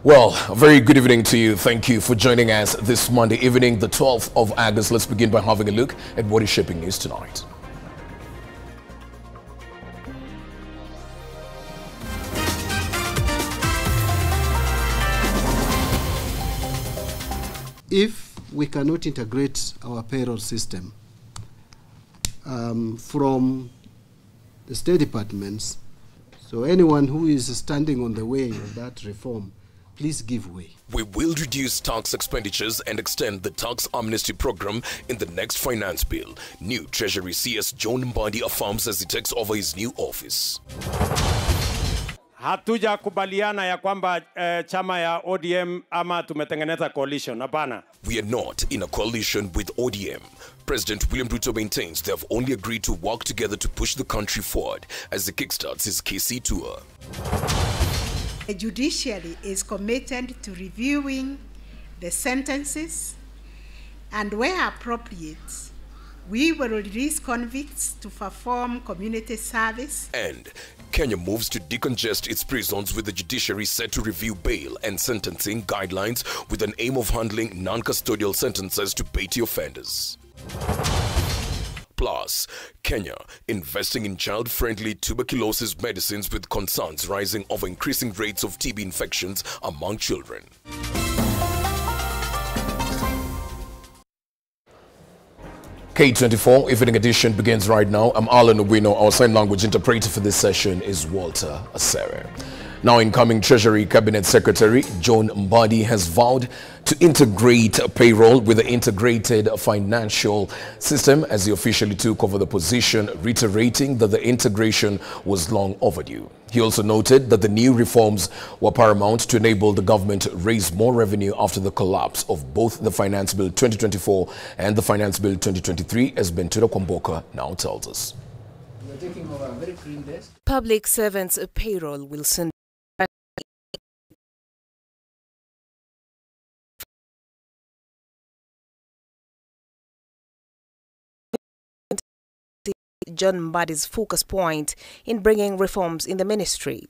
Well, a very good evening to you. Thank you for joining us this Monday evening, the 12th of August. Let's begin by having a look at what is shaping news tonight. If we cannot integrate our payroll system from the state departments, so anyone who is standing on the way of that reform, please give way. We will reduce tax expenditures and extend the tax amnesty program in the next finance bill. New Treasury CS John Mbadi affirms as he takes over his new office. Hatuja kubaliana ya kwamba chama ya ODM ama tumetengeneza coalition, hapana. We are not in a coalition with ODM. President William Ruto maintains they have only agreed to work together to push the country forward as he kickstarts his KC tour. The judiciary is committed to reviewing the sentences, and where appropriate, we will release convicts to perform community service. And Kenya moves to decongest its prisons, with the judiciary set to review bail and sentencing guidelines with an aim of handling non-custodial sentences to petty offenders. Plus, Kenya investing in child-friendly tuberculosis medicines with concerns rising over increasing rates of TB infections among children. K24 Evening Edition begins right now. I'm Alan Owino. Our sign language interpreter for this session is Walter Asere. Now, incoming Treasury Cabinet Secretary John Mbadi has vowed to integrate payroll with the integrated financial system as he officially took over the position, reiterating that the integration was long overdue. He also noted that the new reforms were paramount to enable the government to raise more revenue after the collapse of both the Finance Bill 2024 and the Finance Bill 2023, as Bentura Kwamboka now tells us. We're taking over a very clean desk. Public servants' payroll will soon John Mbadi's focus point in bringing reforms in the ministry.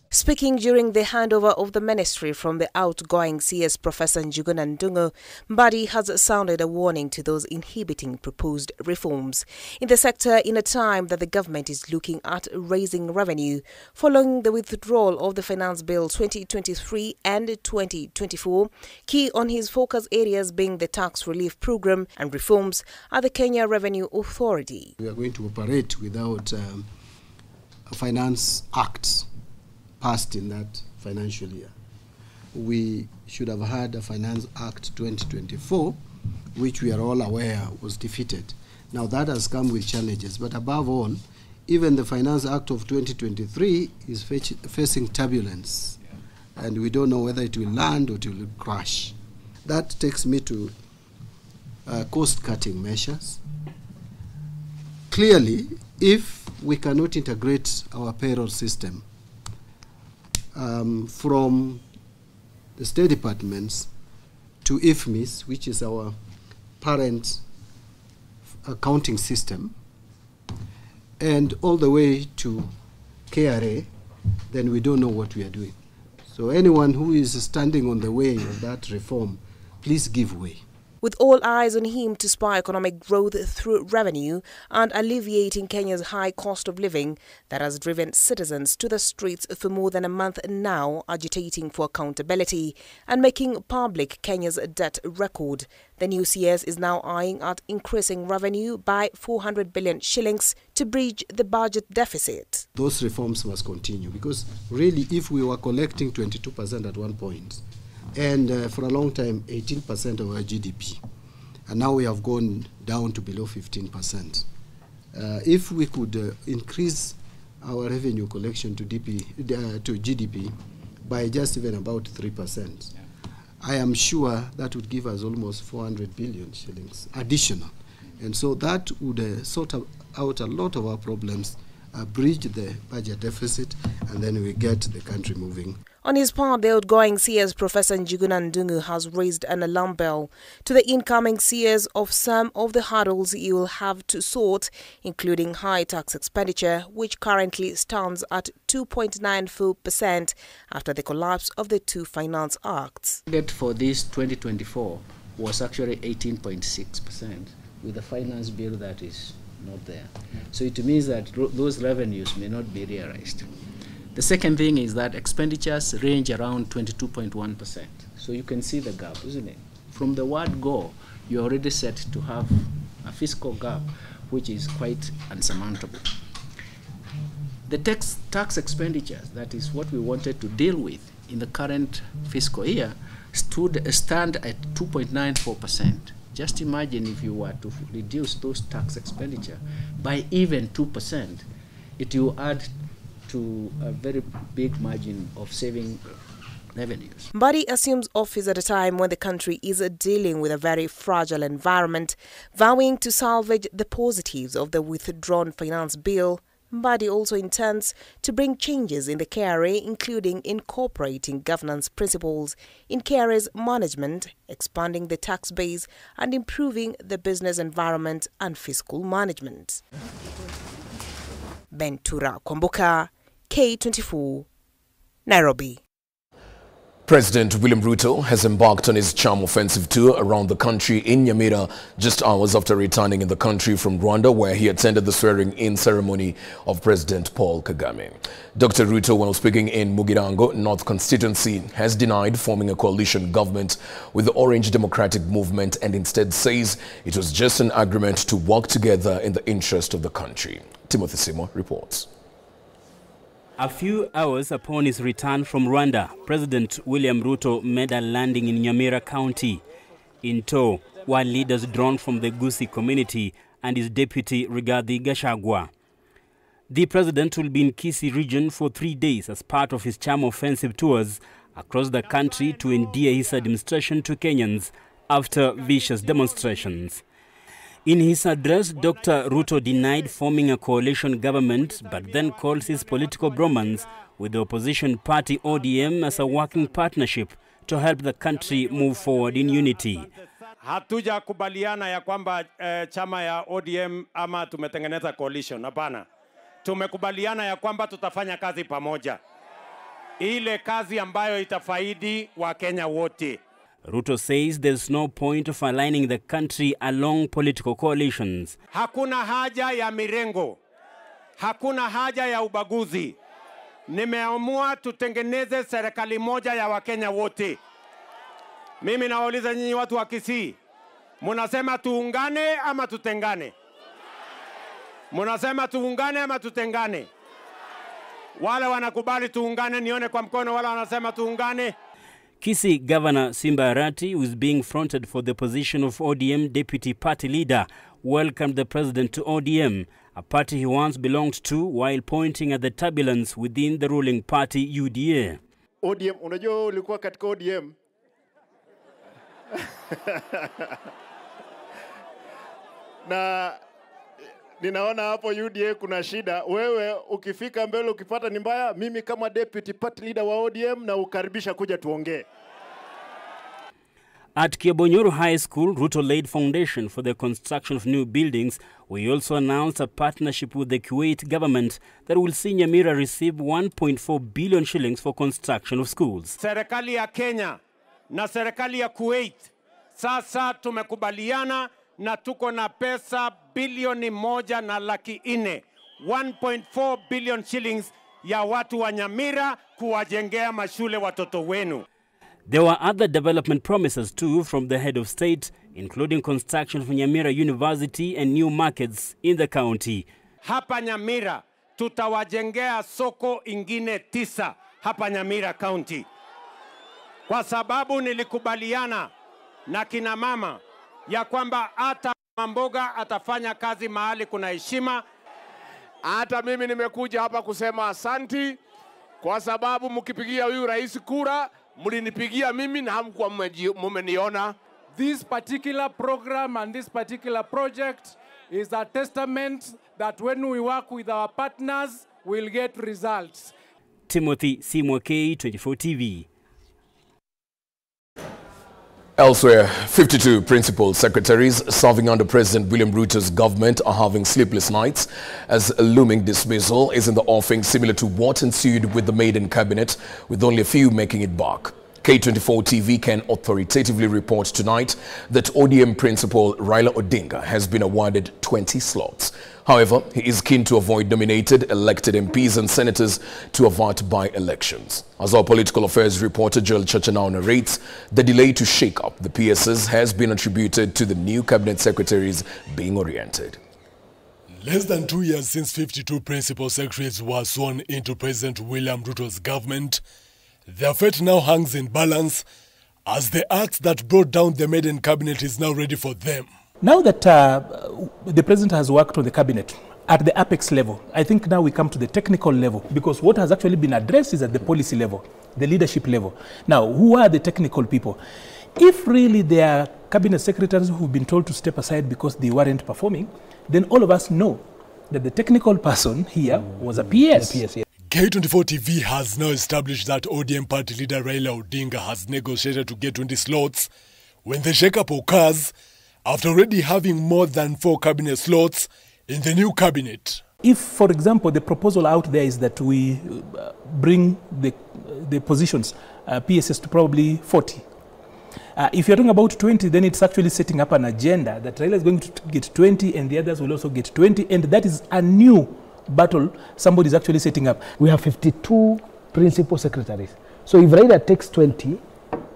Speaking during the handover of the ministry from the outgoing CS Professor Njuguna Ndungu, Mbadi has sounded a warning to those inhibiting proposed reforms in the sector in a time that the government is looking at raising revenue following the withdrawal of the Finance Bill 2023 and 2024, key on his focus areas being the tax relief program and reforms at the Kenya Revenue Authority. We are going to operate without a finance act passed in that financial year. We should have had a Finance Act 2024, which we are all aware was defeated. Now that has come with challenges, but above all, even the Finance Act of 2023 is facing turbulence, and we don't know whether it will land or it will crash. That takes me to cost-cutting measures. Clearly, if we cannot integrate our payroll system from the state departments to IFMIS, which is our parent accounting system, and all the way to KRA, then we don't know what we are doing. So anyone who is standing on the way of that reform, please give way. With all eyes on him to spur economic growth through revenue and alleviating Kenya's high cost of living that has driven citizens to the streets for more than a month now, agitating for accountability and making public Kenya's debt record, the new CS is now eyeing at increasing revenue by 400 billion shillings to bridge the budget deficit. Those reforms must continue, because really if we were collecting 22% at one point, and for a long time 18% of our GDP, and now we have gone down to below 15%. If we could increase our revenue collection to GDP by just even about 3%, I am sure that would give us almost 400 billion shillings additional. And so that would sort out a lot of our problems bridge the budget deficit, and then we get the country moving. On his part, the outgoing CS Professor Njuguna Ndung'u has raised an alarm bell to the incoming CS of some of the hurdles he will have to sort, including high tax expenditure, which currently stands at 2.94% after the collapse of the two finance acts. The target for this 2024 was actually 18.6%, with a finance bill that is not there. So it means that those revenues may not be realized. The second thing is that expenditures range around 22.1%. So you can see the gap, isn't it? From the word go, you're already set to have a fiscal gap, which is quite unsurmountable. The tax expenditures, that is what we wanted to deal with in the current fiscal year, stand at 2.94%. Just imagine if you were to reduce those tax expenditure by even 2%, it will add to a very big margin of saving revenues. Mbadi assumes office at a time when the country is dealing with a very fragile environment, vowing to salvage the positives of the withdrawn finance bill. Mbadi also intends to bring changes in the KRA, including incorporating governance principles in KRA's management, expanding the tax base, and improving the business environment and fiscal management. Bentura Kwamboka, K24, Nairobi. President William Ruto has embarked on his charm offensive tour around the country in Nyamira just hours after returning in the country from Rwanda, where he attended the swearing-in ceremony of President Paul Kagame. Dr. Ruto, while speaking in Mugirango North constituency, has denied forming a coalition government with the Orange Democratic Movement and instead says it was just an agreement to work together in the interest of the country. Timothy Simo reports. A few hours upon his return from Rwanda, President William Ruto made a landing in Nyamira County. In tow were leaders drawn from the Gusii community and his deputy Rigathi Gachagua. The president will be in Kisii region for 3 days as part of his charm offensive tours across the country to endear his administration to Kenyans after vicious demonstrations. In his address, Dr. Ruto denied forming a coalition government, but then calls his political bromance with the opposition party ODM as a working partnership to help the country move forward in unity. Hatuja kubaliana ya kwamba chama ya ODM ama tumetengeneza coalition. Hapana. Tumekubaliana ya kwamba tutafanya kazi pamoja. Ile kazi ambayo itafaidi wa Kenya wote. Ruto says there's no point of aligning the country along political coalitions. Hakuna haja ya mirengo. Hakuna haja ya ubaguzi. Nimeamua tutengeneze serikali moja ya Wakenya wote. Mimi nawauliza nyinyi watu wa Kisii, munasema tuungane ama tutengane? Munasema tuungane ama tutengane? Wale wanakubali tuungane nione kwa mkono, wala wanasema tuungane. Kisii Governor Simba Arati, who is being fronted for the position of ODM Deputy Party Leader, welcomed the president to ODM, a party he once belonged to, while pointing at the turbulence within the ruling party UDA. ODM, unajua ulikuwa katika ODM? Na ninaona hapo UDA kuna shida. Wewe ukifika mbele ukipata ni mbaya, mimi kama deputy party leader wa ODM na ukaribisha kuja tuongee. At Kiabonyoro High School, Ruto laid foundation for the construction of new buildings. We also announced a partnership with the Kuwait government that will see Nyamira receive 1.4 billion shillings for construction of schools. Serikali ya Kenya na serikali ya Kuwait sasa tumekubaliana na tuko na pesa bilioni 1.4 1.4 billion shillings ya watu wa Nyamira kuwajengea mashule watoto wenu. There were other development promises too from the head of state, including construction of Nyamira University and new markets in the county. Hapa Nyamira tutawajengea soko ingine 9 hapa Nyamira County. Kwa sababu nilikubaliana na kina mama ya kwamba hata mboga atafanya kazi mahali kuna heshima. Hata mimi nimekuja hapa kusema asanti kwa sababu mkipigia huyu rais kura, mlinipigia mimi na hamkuwa mmeniona. This particular program and this particular project is a testament that when we work with our partners, we'll get results. Timothy Simwa, K24 TV. Elsewhere, 52 principal secretaries serving under President William Ruto's government are having sleepless nights as a looming dismissal is in the offing, similar to what ensued with the maiden cabinet, with only a few making it back. K24 TV can authoritatively report tonight that ODM principal Raila Odinga has been awarded 20 slots. However, he is keen to avoid nominated, elected MPs and senators to avert by-elections. As our political affairs reporter Joel Chachanao narrates, the delay to shake up the PSs has been attributed to the new cabinet secretaries being oriented. Less than 2 years since 52 principal secretaries were sworn into President William Ruto's government, their fate now hangs in balance as the axe that brought down the maiden cabinet is now ready for them. Now that the president has worked on the cabinet at the apex level, I think now we come to the technical level, because what has actually been addressed is at the policy level, the leadership level. Now, who are the technical people? If really there are cabinet secretaries who've been told to step aside because they weren't performing, then all of us know that the technical person here was a PS. K24 TV has now established that ODM party leader Raila Odinga has negotiated to get 20 slots when the shakeup occurs, after already having more than 4 cabinet slots in the new cabinet. If, for example, the proposal out there is that we bring the positions, PSS, to probably 40. If you're talking about 20, then it's actually setting up an agenda that Raila is going to get 20 and the others will also get 20, and that is a new battle somebody is actually setting up. We have 52 principal secretaries. So if Raila takes 20,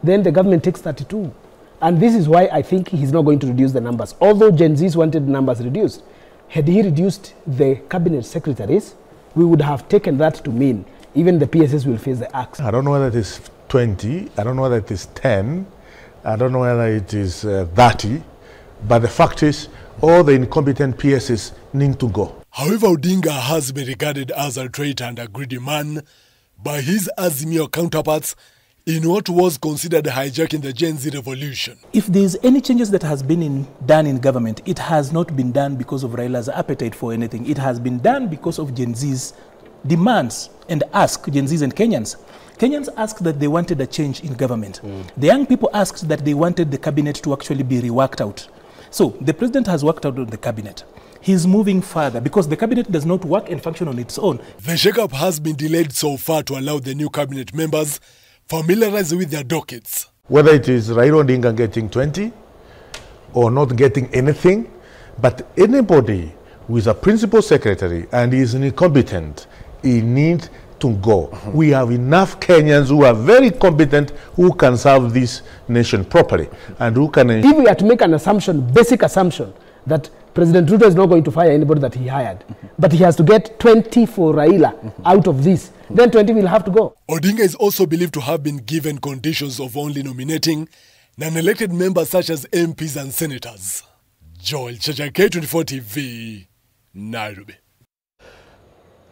then the government takes 32. And this is why I think he's not going to reduce the numbers. Although Gen Zs wanted the numbers reduced, had he reduced the cabinet secretaries, we would have taken that to mean even the PSS will face the axe. I don't know whether it is 20, I don't know whether it is 10, I don't know whether it is 30, but the fact is all the incompetent PSS need to go. However, Odinga has been regarded as a traitor and a greedy man by his Azimio counterparts in what was considered hijacking the Gen Z revolution. If there is any changes that has been done in government, it has not been done because of Raila's appetite for anything. It has been done because of Gen Z's demands and ask, Gen Zs and Kenyans. Kenyans asked that they wanted a change in government. The young people asked that they wanted the cabinet to actually be reworked out. So the president has worked out on the cabinet. He's moving further because the cabinet does not work and function on its own. The shakeup has been delayed so far to allow the new cabinet members familiarize with their dockets. Whether it is Raila Odinga getting 20 or not getting anything, but anybody who is a principal secretary and is incompetent, he needs to go. We have enough Kenyans who are very competent, who can serve this nation properly and who can... If we are to make an assumption, basic assumption, that President Ruto is not going to fire anybody that he hired, but he has to get 20 for Raila out of this, then 20 will have to go. Odinga is also believed to have been given conditions of only nominating non-elected members such as MPs and senators. Joel Chacha, K24 TV, Nairobi.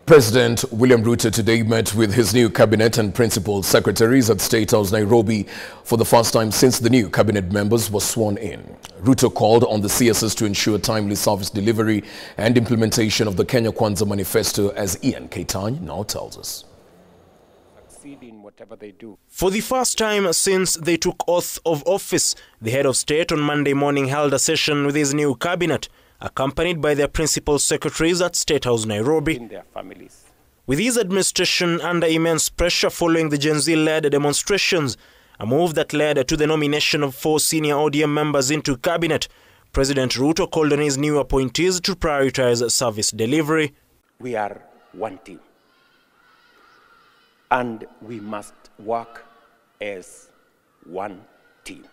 President William Ruto today met with his new cabinet and principal secretaries at State House, Nairobi, for the first time since the new cabinet members were sworn in. Ruto called on the CSs to ensure timely service delivery and implementation of the Kenya Kwanza manifesto, as Ian Keitany now tells us. Succeed in whatever they do. For the first time since they took oath of office, the head of state on Monday morning held a session with his new cabinet, accompanied by their principal secretaries at State House, Nairobi. In their families. With his administration under immense pressure following the Gen Z-led demonstrations, a move that led to the nomination of 4 senior ODM members into cabinet, President Ruto called on his new appointees to prioritize service delivery. We are one team, and we must work as one team.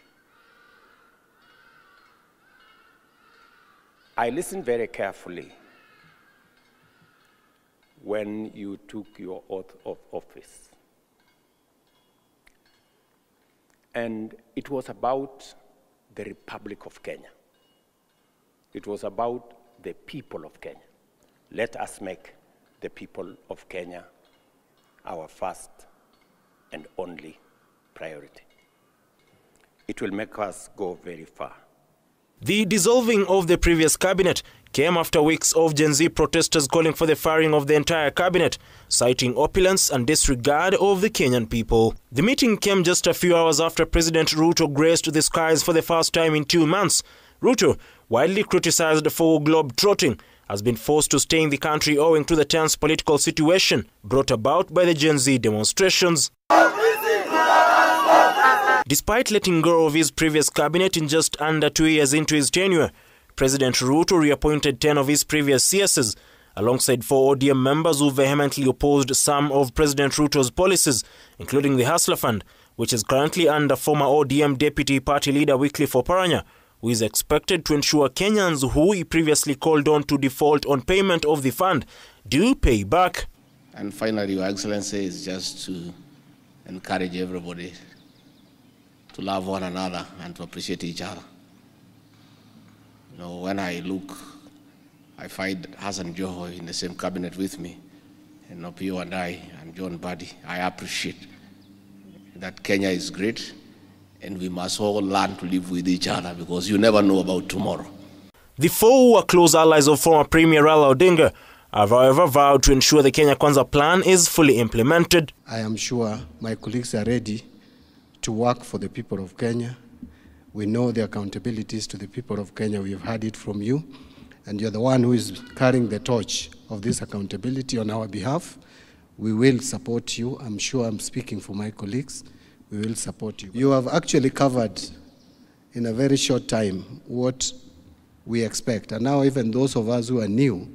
I listened very carefully when you took your oath of office. And it was about the Republic of Kenya. It was about the people of Kenya. Let us make the people of Kenya our first and only priority. It will make us go very far. The dissolving of the previous cabinet came after weeks of Gen Z protesters calling for the firing of the entire cabinet, citing opulence and disregard of the Kenyan people. The meeting came just a few hours after President Ruto graced the skies for the first time in 2 months. Ruto, widely criticized for globe-trotting, has been forced to stay in the country owing to the tense political situation brought about by the Gen Z demonstrations. Despite letting go of his previous cabinet in just under 2 years into his tenure, President Ruto reappointed 10 of his previous CSs, alongside 4 ODM members who vehemently opposed some of President Ruto's policies, including the Hustler Fund, which is currently under former ODM Deputy Party Leader Wycliffe Oparanya, who is expected to ensure Kenyans who he previously called on to default on payment of the fund do pay back. And finally, Your Excellency, is just to encourage everybody to love one another and to appreciate each other. You know, when I look, I find Hassan Joho in the same cabinet with me, and Opio and I, and John Buddy. I appreciate that Kenya is great, and we must all learn to live with each other because you never know about tomorrow. The 4 who are close allies of former Premier Raila Odinga have, however, vowed to ensure the Kenya Kwanza plan is fully implemented. I am sure my colleagues are ready to work for the people of Kenya. We know the accountabilities to the people of Kenya. We have heard it from you, and you're the one who is carrying the torch of this accountability on our behalf. We will support you. I'm sure I'm speaking for my colleagues. We will support you. You have actually covered in a very short time what we expect. And now even those of us who are new,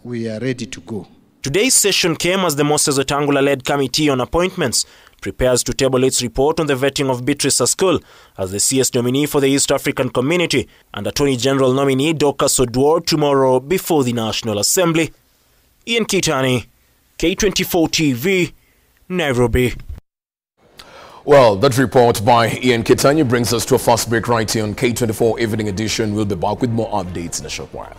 we are ready to go. Today's session came as the Moses Wetangula-led Committee on Appointments prepares to table its report on the vetting of Beatrice Askul as the CS nominee for the East African Community and Attorney General nominee Dorcas Oduor tomorrow before the National Assembly. Ian Kitani, K24 TV, Nairobi. Well, that report by Ian Kitani brings us to a fast break right here on K24 Evening Edition. We'll be back with more updates in a short while.